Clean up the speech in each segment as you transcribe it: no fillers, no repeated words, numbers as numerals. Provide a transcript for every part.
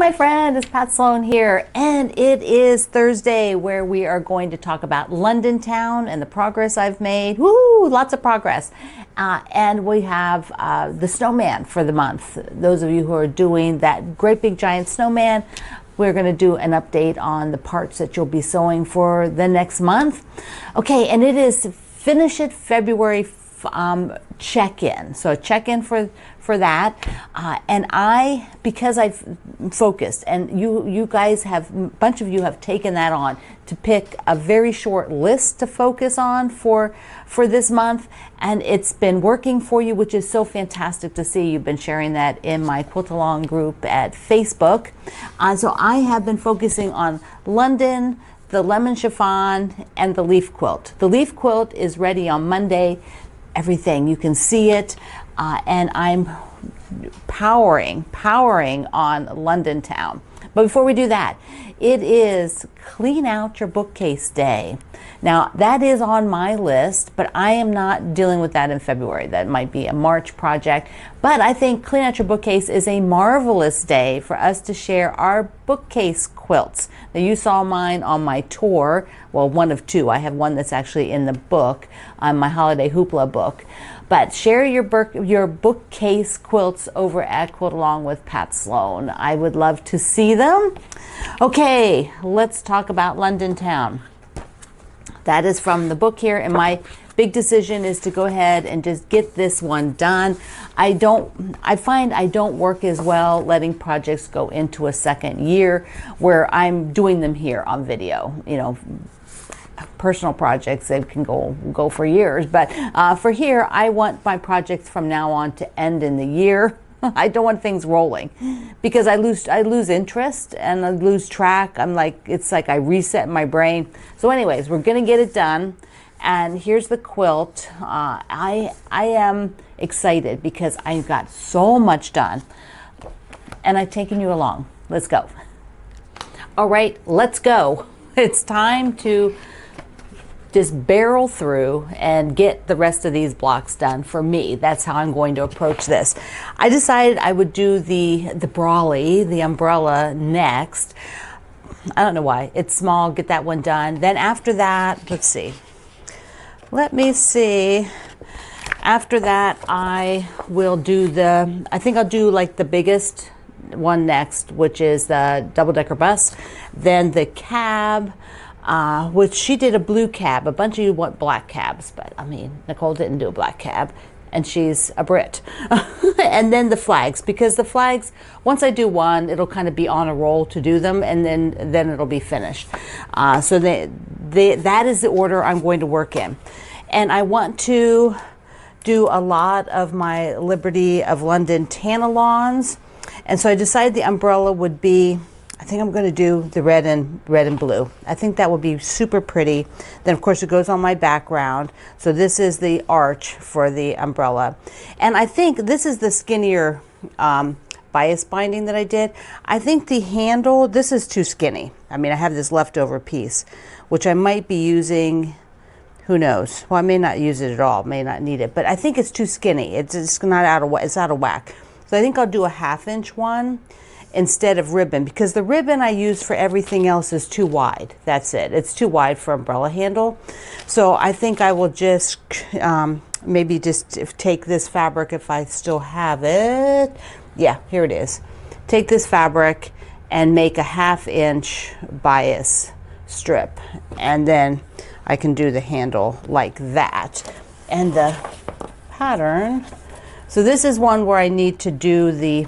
my friend, it's Pat Sloan here, and it is Thursday where we are going to talk about London Town and the progress I've made. Woo, lots of progress. And we have the snowman for the month. Those of you who are doing that great big giant snowman, we're going to do an update on the parts that you'll be sewing for the next month. Okay, and it is Finish It February check-in. So a check-in for that. And because I've focused, and you guys have, a bunch of you have taken that on to pick a very short list to focus on for this month. And it's been working for you, which is so fantastic to see. You've been sharing that in my Quilt Along group at Facebook. So I have been focusing on London, the lemon chiffon, and the leaf quilt. The leaf quilt is ready on Monday. Everything, you can see it, and I'm powering on London Town. But before we do that, it is Clean Out Your Bookcase Day. Now, that is on my list, but I am not dealing with that in February. That might be a March project. But I think Clean Out Your Bookcase is a marvelous day for us to share our bookcase quilts. Now, you saw mine on my tour. Well, one of two. I have one that's actually in the book, my Holiday Hoopla book. But share your bookcase quilts over at Quilt Along with Pat Sloan. I would love to see them. Okay, let's talk about London Town. That is from the book here, and my big decision is to go ahead and just get this one done. I find I don't work as well letting projects go into a second year where I'm doing them here on video. You know, personal projects, they can go for years, but for here, I want my projects from now on to end in the year. I don't want things rolling because I lose interest and I lose track. It's like I reset my brain. So anyways, we're gonna get it done. And here's the quilt. I am excited because I got so much done, and I've taken you along. Let's go. All right, let's go. It's time to just barrel through and get the rest of these blocks done for me. That's how I'm going to approach this. I decided I would do the brolly, the umbrella, next. I don't know why. It's small, get that one done. Then after that, let's see. Let me see. After that, I will do I think I'll do like the biggest one next, which is the double-decker bus. Then the cab, which she did a blue cab. A bunch of you want black cabs, but I mean, Nicole didn't do a black cab, and she's a Brit. And then the flags, because the flags, once I do one, it'll kind of be on a roll to do them, and then it'll be finished. So that is the order I'm going to work in. And I want to do a lot of my Liberty of London Tanalons. And so I decided the umbrella would be, I think I'm going to do the red and blue. I think that would be super pretty. Then of course it goes on my background. So this is the arch for the umbrella. And I think this is the skinnier bias binding that I did. I think the handle, this is too skinny. I mean, I have this leftover piece, which I might be using, who knows? Well, I may not use it at all, may not need it, but I think it's too skinny. It's not out of whack. So I think I'll do a 1/2 inch one instead of ribbon, because the ribbon I use for everything else is too wide. That's it. It's too wide for umbrella handle. So I think I will just maybe just take this fabric if I still have it. Yeah, here it is. Take this fabric and make a 1/2 inch bias strip, and then I can do the handle like that. And the pattern, so this is one where I need to do the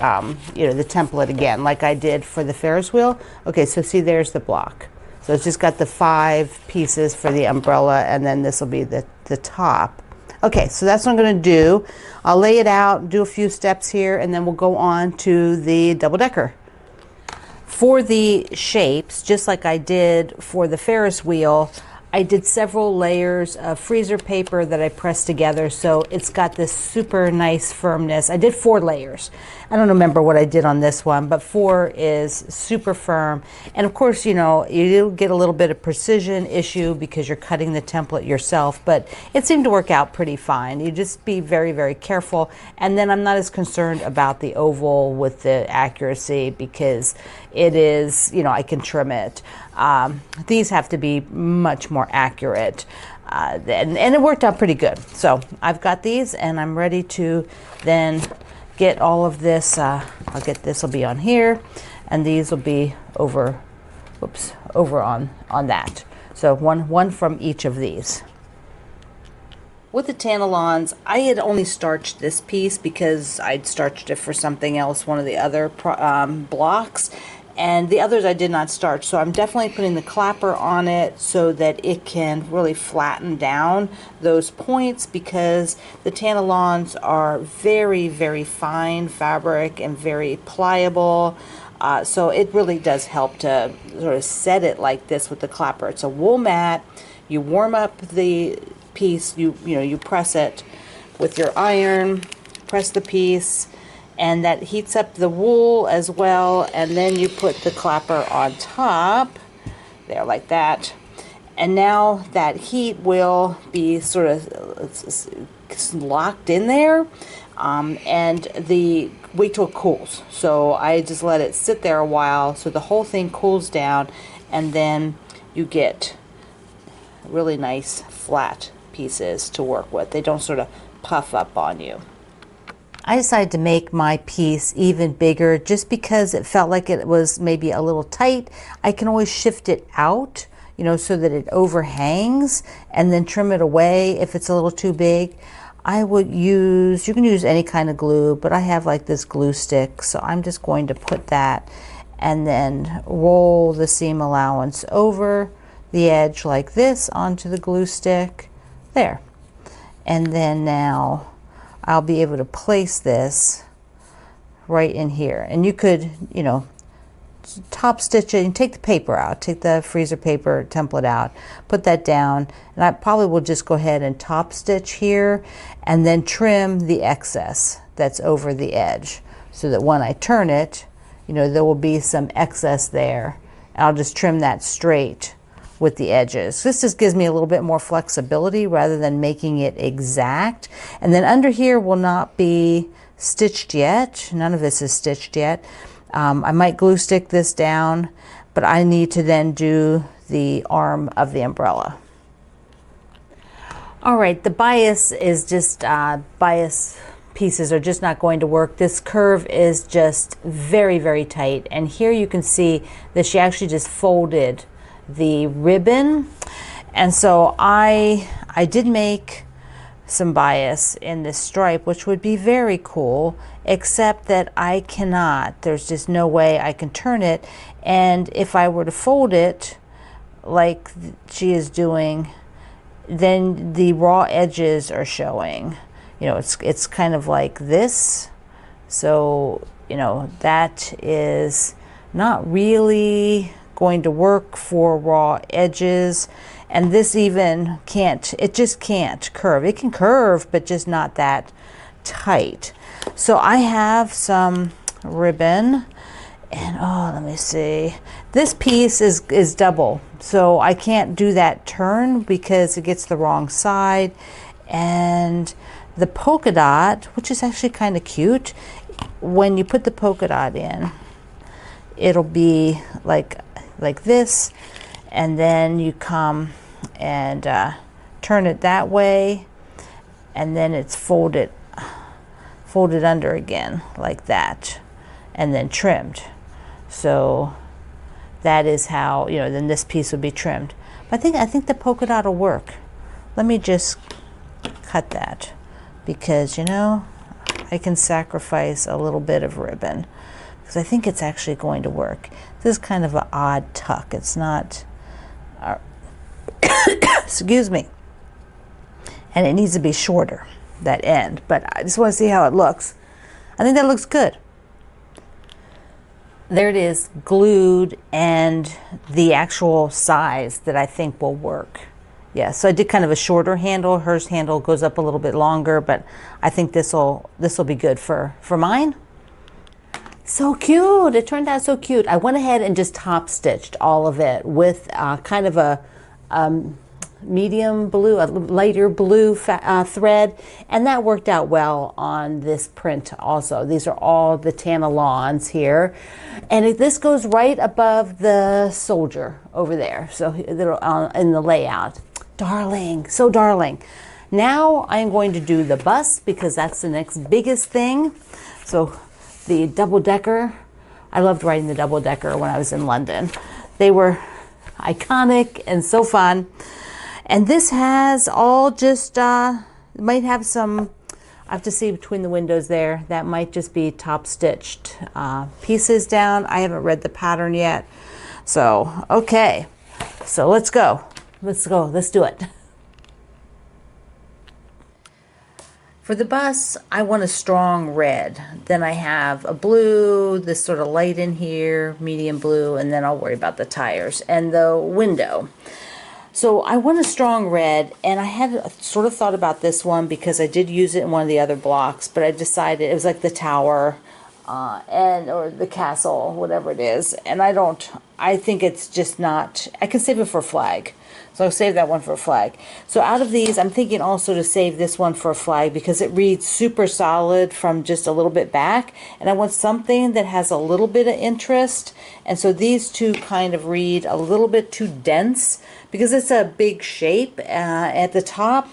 the template again, like I did for the Ferris wheel. Okay, so see, there's the block. So it's just got the 5 pieces for the umbrella, and then this will be the top. Okay, so that's what I'm going to do. I'll lay it out, do a few steps here, and then we'll go on to the double-decker. For the shapes, just like I did for the Ferris wheel, I did several layers of freezer paper that I pressed together, so it's got this super nice firmness. I did 4 layers. I don't remember what I did on this one, but 4 is super firm. And of course, you know, you get a little bit of precision issue because you're cutting the template yourself, but it seemed to work out pretty fine. You just be very, very careful. And then I'm not as concerned about the oval with the accuracy because it is, you know, I can trim it. These have to be much more accurate, and it worked out pretty good. So I've got these, and I'm ready to then get all of this. I'll get this will be on here, and these will be over, over on that. So one from each of these. With the Tantalons, I had only starched this piece because I'd starched it for something else, one of the other blocks. And the others I did not starch, so I'm definitely putting the clapper on it so that it can really flatten down those points, because the Tantalons are very, very fine fabric and very pliable. So it really does help to sort of set it like this with the clapper. It's a wool mat. You warm up the piece, you press it with your iron, press the piece, and that heats up the wool as well, and then you put the clapper on top there like that, and now that heat will be sort of locked in there, and wait till it cools. So I just let it sit there a while so the whole thing cools down, and then you get really nice flat pieces to work with. They don't sort of puff up on you. I decided to make my piece even bigger just because it felt like it was maybe a little tight. I can always shift it out, you know, so that it overhangs, and then trim it away if it's a little too big. I would use, you can use any kind of glue, but I have like this glue stick, so I'm just going to put that and then roll the seam allowance over the edge like this onto the glue stick there. And then now I'll be able to place this right in here. And you could, you know, top stitch it and take the paper out, take the freezer paper template out, put that down, and I probably will just go ahead and top stitch here and then trim the excess that's over the edge, so that when I turn it, you know, there will be some excess there. I'll just trim that straight with the edges. This just gives me a little bit more flexibility rather than making it exact. And then under here will not be stitched yet. None of this is stitched yet. I might glue stick this down, but I need to then do the arm of the umbrella. All right, the bias is just, bias pieces are just not going to work. This curve is just very, very tight. And here you can see that she actually just folded the ribbon, and so I did make some bias in this stripe, which would be very cool, except that I cannot, there's just no way I can turn it. And if I were to fold it like she is doing, then the raw edges are showing, you know, it's kind of like this. So, you know, that is not really going to work for raw edges. And this even can't, it just can't curve. It can curve, but just not that tight. So I have some ribbon, and oh, let me see. This piece is double, so I can't do that turn because it gets the wrong side. And the polka dot, which is actually kind of cute, when you put the polka dot in, it'll be like this, and then you come and turn it that way, and then it's folded under again like that, and then trimmed. So that is how, you know, then this piece would be trimmed. But I think the polka dot will work. Let me just cut that, because, you know, I can sacrifice a little bit of ribbon because I think it's actually going to work. This is kind of an odd tuck. It's not, excuse me. And it needs to be shorter, that end. But I just want to see how it looks. I think that looks good. There it is, glued, and the actual size that I think will work. Yeah, so I did kind of a shorter handle. Hers handle goes up a little bit longer, but I think this'll be good for mine. So cute. It turned out so cute. I went ahead and just top stitched all of it with kind of a medium blue, a lighter blue thread, and that worked out well on this print also. These are all the Tana lawns here, and this goes right above the soldier over there, so in the layout. Darling, so darling. Now I'm going to do the bus because that's the next biggest thing. So the double-decker, I loved writing the double-decker when I was in London. They were iconic and so fun. And this has all just, might have some, I have to see between the windows there, that might just be top stitched pieces down. I haven't read the pattern yet. So, okay, so let's go. Let's do it. For the bus, I want a strong red. Then I have a blue, this sort of light in here, medium blue, and then I'll worry about the tires and the window. So I want a strong red, and I had sort of thought about this one because I did use it in one of the other blocks, but I decided it was like the tower or the castle, whatever it is, and I think it's just not, I can save it for a flag. So I'll save that one for a flag. So out of these, I'm thinking also to save this one for a flag because it reads super solid from just a little bit back. And I want something that has a little bit of interest. And so these two kind of read a little bit too dense because it's a big shape at the top.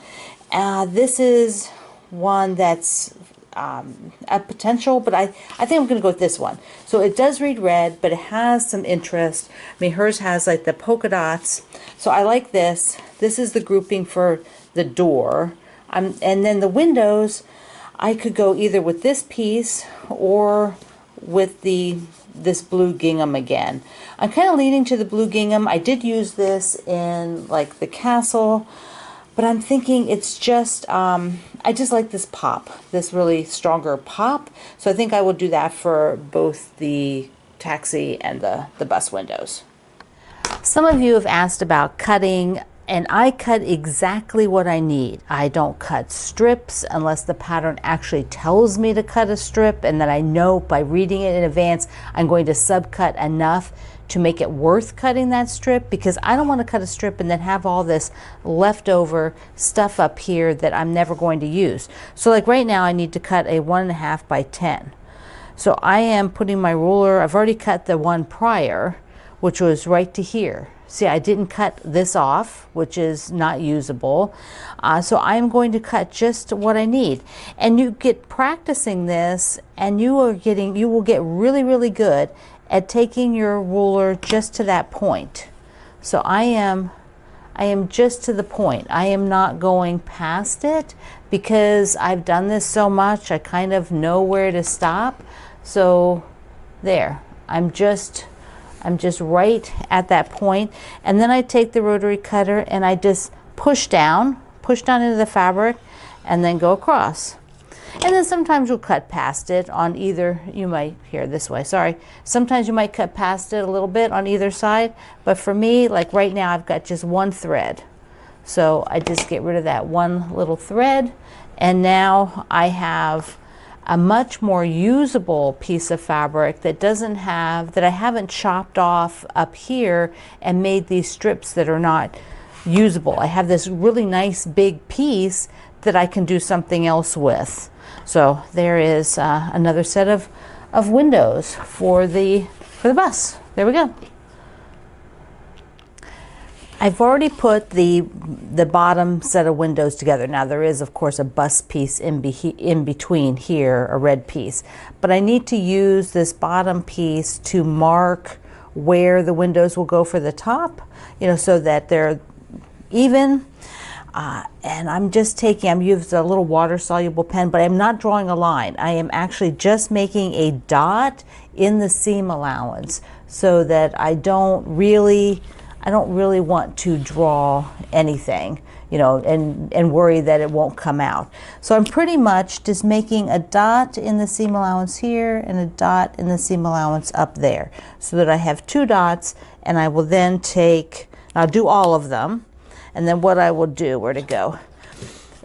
This is one that's a potential, but I think I'm going to go with this one. So it does read red, but it has some interest. I mean, hers has like the polka dots. So I like this. This is the grouping for the door. And then the windows, I could go either with this piece or with this blue gingham again. I'm kind of leaning to the blue gingham. I did use this in like the castle, but I'm thinking it's just, I just like this pop, this really stronger pop. So I think I will do that for both the taxi and the bus windows. Some of you have asked about cutting, and I cut exactly what I need. I don't cut strips unless the pattern actually tells me to cut a strip, and that I know by reading it in advance I'm going to subcut enough to make it worth cutting that strip, because I don't want to cut a strip and then have all this leftover stuff up here that I'm never going to use. So like right now I need to cut a 1.5 by 10. So I am putting my ruler, I've already cut the one prior, which was right to here. See, I didn't cut this off, which is not usable. So I'm going to cut just what I need. And you get practicing this, and you will get really, really good at taking your ruler just to that point. So I am just to the point. I am not going past it because I've done this so much, I kind of know where to stop. So there, I'm just right at that point. And then I take the rotary cutter and I just push down into the fabric and then go across. And then sometimes you'll cut past it on either, you might hear this way, sorry. Sometimes you might cut past it a little bit on either side, but for me, like right now, I've got just one thread. So I just get rid of that one little thread, and now I have a much more usable piece of fabric that I haven't chopped off up here and made these strips that are not usable. I have this really nice big piece that I can do something else with. So there is another set of windows for the bus. There we go. I've already put the bottom set of windows together. Now there is of course a bus piece in between here, a red piece, but I need to use this bottom piece to mark where the windows will go for the top, so that they're even. And I'm using a little water-soluble pen, but I'm not drawing a line. I am actually just making a dot in the seam allowance so that I don't really want to draw anything, and worry that it won't come out. So I'm pretty much just making a dot in the seam allowance here and a dot in the seam allowance up there so that I have two dots, and I will then I'll do all of them. And then what I will do, where to go,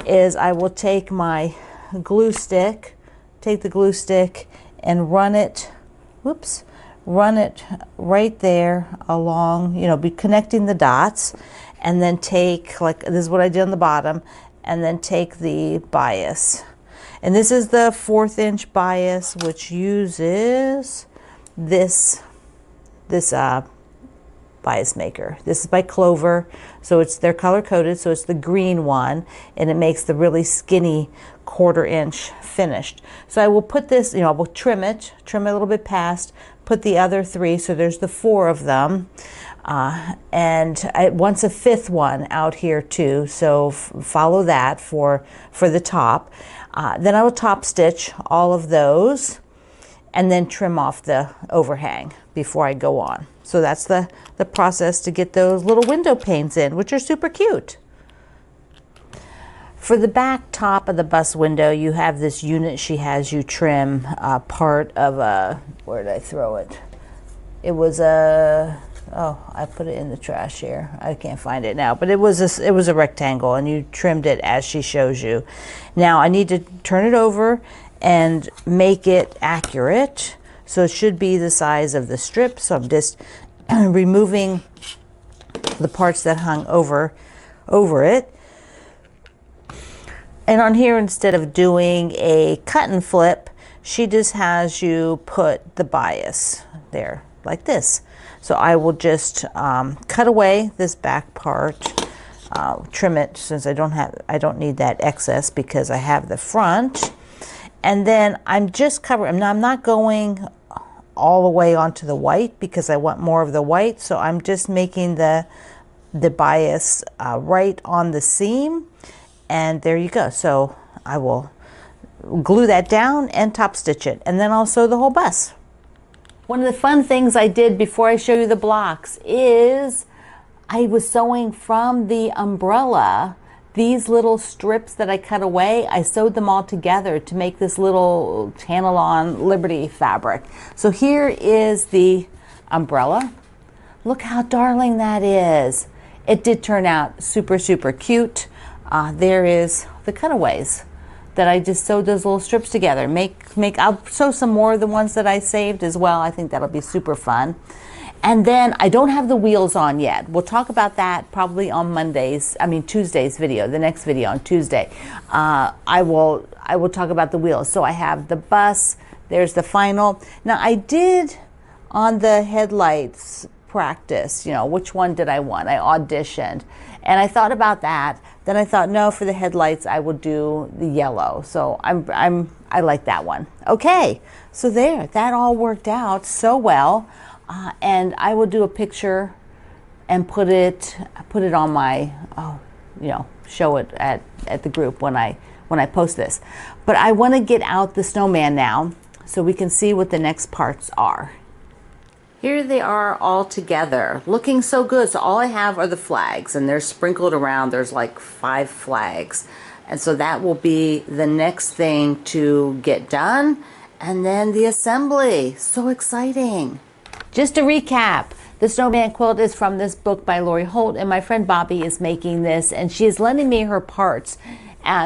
is I will take my glue stick, take the glue stick and run it, whoops, run it right there along, you know, be connecting the dots, and then take, like this is what I did on the bottom, and then take the bias. And this is the 1/4 inch bias, which uses this bias maker. This is by Clover, so they're color coded, so it's the green one, and it makes the really skinny 1/4 inch finished. So I will put this, you know, I will trim it a little bit past, put the other 3, so there's the 4 of them, and I want a 5th one out here too, so follow that for the top. Then I will top stitch all of those and then trim off the overhang before I go on. So that's the process to get those little window panes in, which are super cute. For the back top of the bus window, you have this unit she has you trim part of a, where did I throw it? It was a, oh, I put it in the trash here. I can't find it now, but it was a rectangle, and you trimmed it as she shows you. Now I need to turn it over and make it accurate. So it should be the size of the strip. So I'm just removing the parts that hung over it. And on here, instead of doing a cut and flip, she just has you put the bias there like this. So I will just cut away this back part, trim it, since I don't need that excess because I have the front. And then I'm just covering, I'm not going all the way onto the white because I want more of the white. So I'm just making the bias right on the seam, and there you go. So I will glue that down and top stitch it, and then I'll sew the whole bus. One of the fun things I did before I show you the blocks is I was sewing from the umbrella these little strips that I cut away. I sewed them all together to make this little Tanalon Liberty fabric. So here is the umbrella. Look how darling that is. It did turn out super, super cute. There is the cutaways that I just sewed those little strips together. I'll sew some more of the ones that I saved as well. I think that'll be super fun. And then I don't have the wheels on yet. We'll talk about that probably on Tuesday's video, the next video on Tuesday. I will talk about the wheels. So I have the bus, there's the final. Now I did on the headlights practice, you know, which one did I want? I auditioned and I thought about that. Then I thought, no, for the headlights, I will do the yellow. So I like that one. Okay, so there, that all worked out so well. And I will do a picture and put it on my, show it at the group when I post this. But I want to get out the snowman now so we can see what the next parts are. Here they are all together, looking so good. So all I have are the flags, and they're sprinkled around. There's like 5 flags. And so that will be the next thing to get done. And then the assembly. So exciting. Just to recap, the Snowman quilt is from this book by Lori Holt, and my friend Bobby is making this, and she is lending me her parts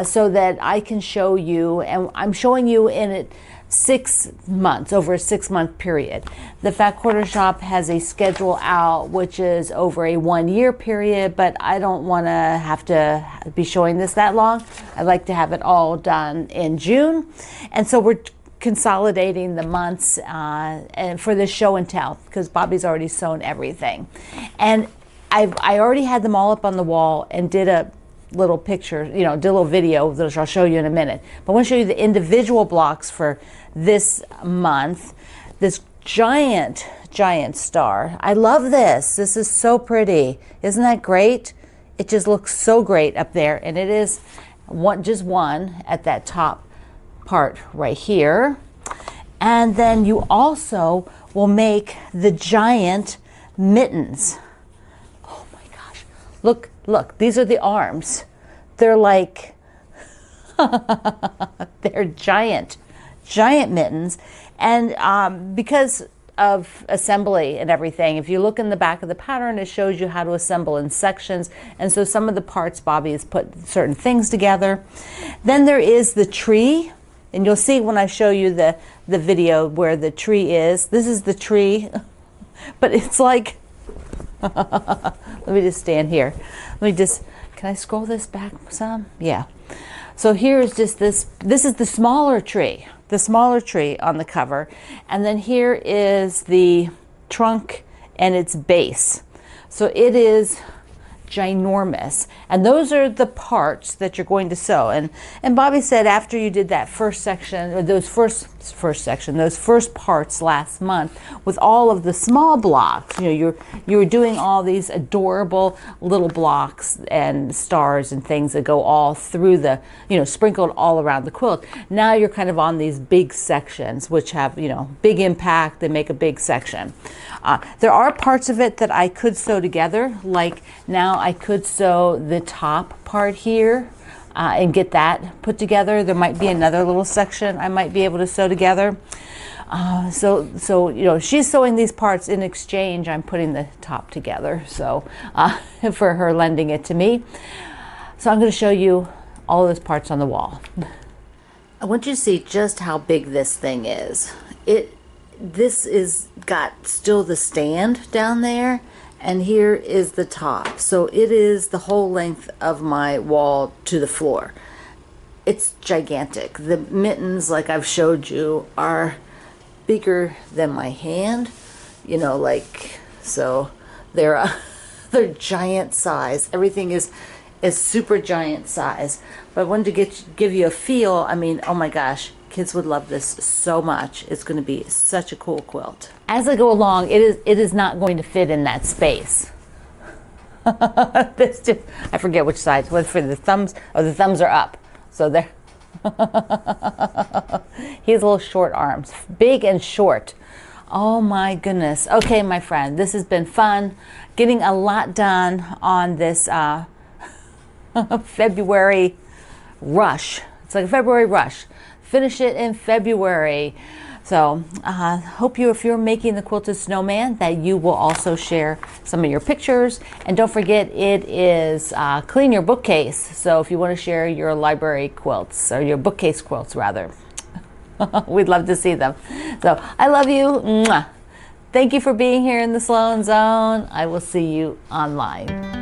so that I can show you, and I'm showing you in it 6 months, over a 6-month period. The Fat Quarter Shop has a schedule out which is over a 1-year period, but I don't want to have to be showing this that long. I'd like to have it all done in June, and so we're consolidating the months and for this show and tell, because Bobby's already sewn everything. And I already had them all up on the wall and did a little picture, did a little video that I'll show you in a minute. But I want to show you the individual blocks for this month. This giant star. I love this. This is so pretty. Isn't that great? It just looks so great up there, and it is just one at that top part right here. And then you also will make the giant mittens. Oh my gosh, look, these are the arms. They're like they're giant mittens. And because of assembly and everything. If you look in the back of the pattern, it shows you how to assemble in sections. And so some of the parts, Bobby has put certain things together. Then there is the tree. And you'll see when I show you the video where the tree is. This is the tree, but it's like, let me just stand here. Can I scroll this back some? Yeah. So here's just this is the smaller tree on the cover. And then here is the trunk and its base. So it is ginormous, and those are the parts that you're going to sew. And Bobby said after you did that first section, or those first parts last month with all of the small blocks, you were doing all these adorable little blocks and stars and things that go all through the, sprinkled all around the quilt. Now you're kind of on these big sections which have, big impact. They make a big section. There are parts of it that I could sew together, like now I could sew the top part here and get that put together. There might be another little section I might be able to sew together. So she's sewing these parts. In exchange, I'm putting the top together, so for her lending it to me. So I'm going to show you all of those parts on the wall. I want you to see just how big this thing is. This is got still the stand down there, and here is the top. So it is the whole length of my wall to the floor. It's gigantic. The mittens, like I've showed you, are bigger than my hand, so they're giant size. Everything is super giant size. But I wanted to give you a feel. I mean, oh my gosh, kids would love this so much. It's going to be such a cool quilt. As I go along, it is not going to fit in that space. I forget which side. Whether for the thumbs, or the thumbs are up. So there. He has little short arms, big and short. Oh my goodness. Okay, my friend, this has been fun. Getting a lot done on this February rush. It's like a February rush. Finish it in February. So hope if you're making the quilted snowman, that you will also share some of your pictures. And don't forget, it is Clean Your Bookcase. So if you want to share your library quilts, or your bookcase quilts rather, we'd love to see them. So I love you. Mwah. Thank you for being here in the Sloan Zone. I will see you online.